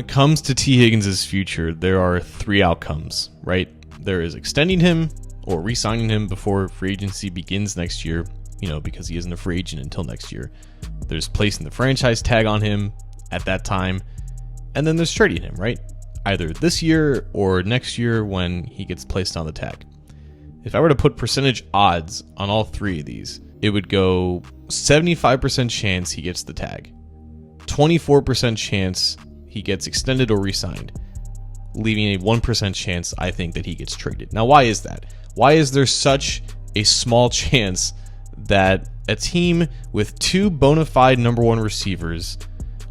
it comes to Tee Higgins' future, there are three outcomes, right? There is extending him or re-signing him before free agency begins next year, because he isn't a free agent until next year. There's placing the franchise tag on him at that time, and then there's trading him, right? Either this year or next year when he gets placed on the tag. If I were to put percentage odds on all three of these, it would go 75% chance he gets the tag, 24% chance he gets extended or re-signed, leaving a 1% chance I think that he gets traded. Now, why is that? Why is there such a small chance that a team with two bona fide number one receivers,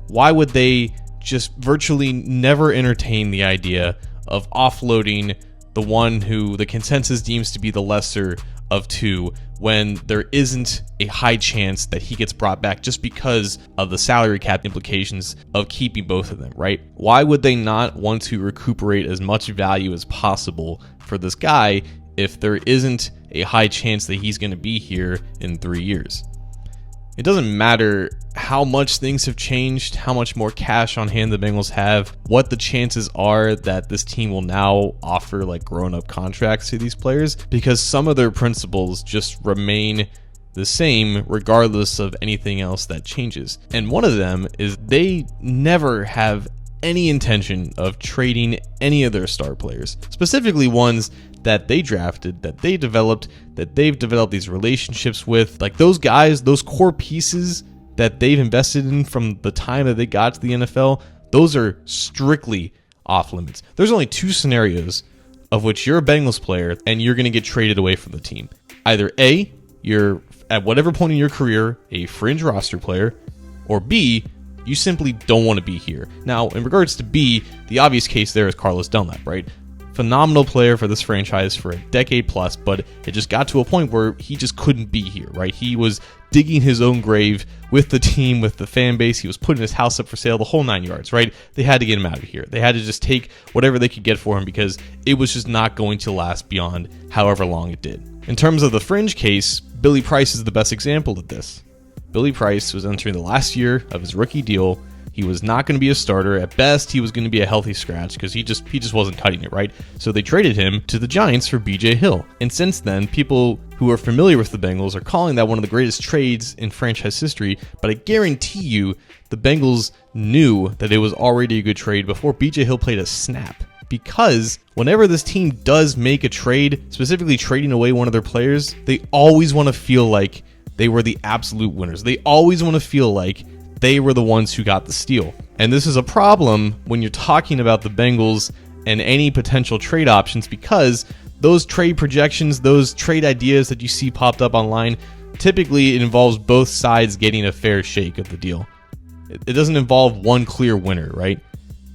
why would they just virtually never entertain the idea of offloading the one who the consensus deems to be the lesser of two when there isn't a high chance that he gets brought back just because of the salary cap implications of keeping both of them, right? Why would they not want to recuperate as much value as possible for this guy if there isn't a high chance that he's going to be here in 3 years? It doesn't matter how much things have changed, how much more cash on hand the Bengals have, what the chances are that this team will now offer like grown-up contracts to these players, because some of their principles just remain the same regardless of anything else that changes. And one of them is they never have any intention of trading any of their star players, specifically ones that they drafted, that they developed, that they've developed these relationships with. Like those guys, those core pieces that they've invested in from the time that they got to the NFL, those are strictly off limits. There's only two scenarios of which you're a Bengals player and you're going to get traded away from the team. Either A, you're at whatever point in your career a fringe roster player, or B, you simply don't want to be here. Now, in regards to B, the obvious case there is Carlos Dunlap, right? Phenomenal player for this franchise for a decade plus, but it just got to a point where he just couldn't be here, right? He was digging his own grave with the team, with the fan base. He was putting his house up for sale, the whole 9 yards, right? They had to get him out of here. They had to just take whatever they could get for him because it was just not going to last beyond however long it did. In terms of the fringe case, Billy Price is the best example of this. Billy Price was entering the last year of his rookie deal. He was not going to be a starter. At best, he was going to be a healthy scratch because he just wasn't cutting it, right? So they traded him to the Giants for BJ Hill. And since then, people who are familiar with the Bengals are calling that one of the greatest trades in franchise history. But I guarantee you, the Bengals knew that it was already a good trade before BJ Hill played a snap. Because whenever this team does make a trade, specifically trading away one of their players, they always want to feel like they were the absolute winners. They always want to feel like they were the ones who got the steal. And this is a problem when you're talking about the Bengals and any potential trade options, because those trade projections, those trade ideas that you see popped up online, typically it involves both sides getting a fair shake of the deal. It doesn't involve one clear winner, right?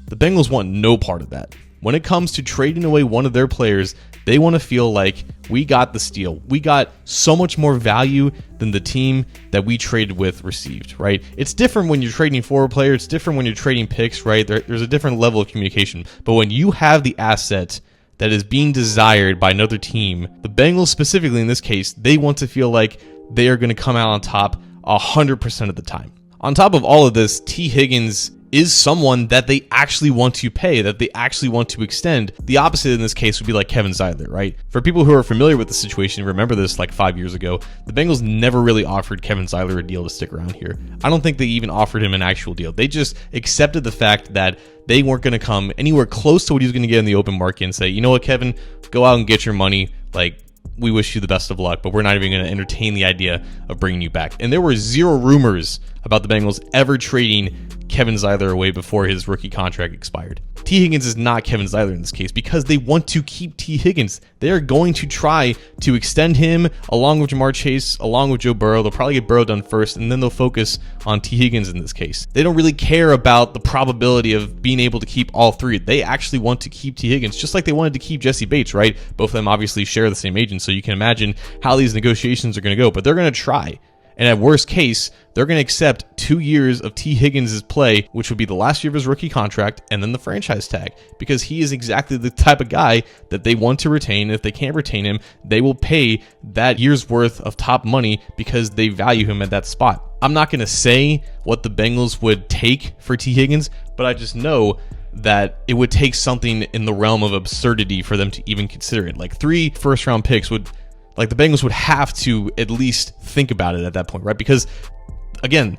The Bengals want no part of that. When it comes to trading away one of their players, they want to feel like we got the steal. We got so much more value than the team that we traded with received, right? It's different when you're trading for a player. It's different when you're trading picks, right? There's a different level of communication. But when you have the asset that is being desired by another team, the Bengals specifically in this case, they want to feel like they are going to come out on top 100% of the time. On top of all of this, Tee Higgins is someone that they actually want to pay, that they actually want to extend. The opposite in this case would be like Kevin Zeitler, right? For people who are familiar with the situation, remember this like 5 years ago, the Bengals never really offered Kevin Zeitler a deal to stick around here. I don't think they even offered him an actual deal. They just accepted the fact that they weren't going to come anywhere close to what he was going to get in the open market and say, you know what, Kevin, go out and get your money. Like, we wish you the best of luck, but we're not even going to entertain the idea of bringing you back. And there were zero rumors about the Bengals ever trading Kevin Zeitler away before his rookie contract expired. Tee Higgins is not Kevin Zeitler in this case because they want to keep Tee Higgins. They are going to try to extend him along with Jamar Chase, along with Joe Burrow. They'll probably get Burrow done first, and then they'll focus on Tee Higgins in this case. They don't really care about the probability of being able to keep all three. They actually want to keep Tee Higgins, just like they wanted to keep Jesse Bates, right? Both of them obviously share the same agent, so you can imagine how these negotiations are going to go, but they're going to try. And at worst case, they're going to accept 2 years of Tee Higgins' play, which would be the last year of his rookie contract, and then the franchise tag, because he is exactly the type of guy that they want to retain. If they can't retain him, they will pay that year's worth of top money because they value him at that spot. I'm not going to say what the Bengals would take for Tee Higgins, but I just know that it would take something in the realm of absurdity for them to even consider it. Like 3 first-round picks would, like the Bengals would have to at least think about it at that point, right? Because again,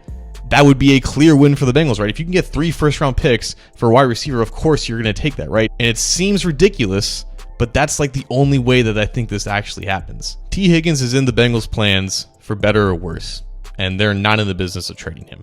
that would be a clear win for the Bengals, right? If you can get 3 first-round picks for a wide receiver, of course you're going to take that, right? And it seems ridiculous, but that's like the only way that I think this actually happens. Tee Higgins is in the Bengals' plans for better or worse, and they're not in the business of trading him.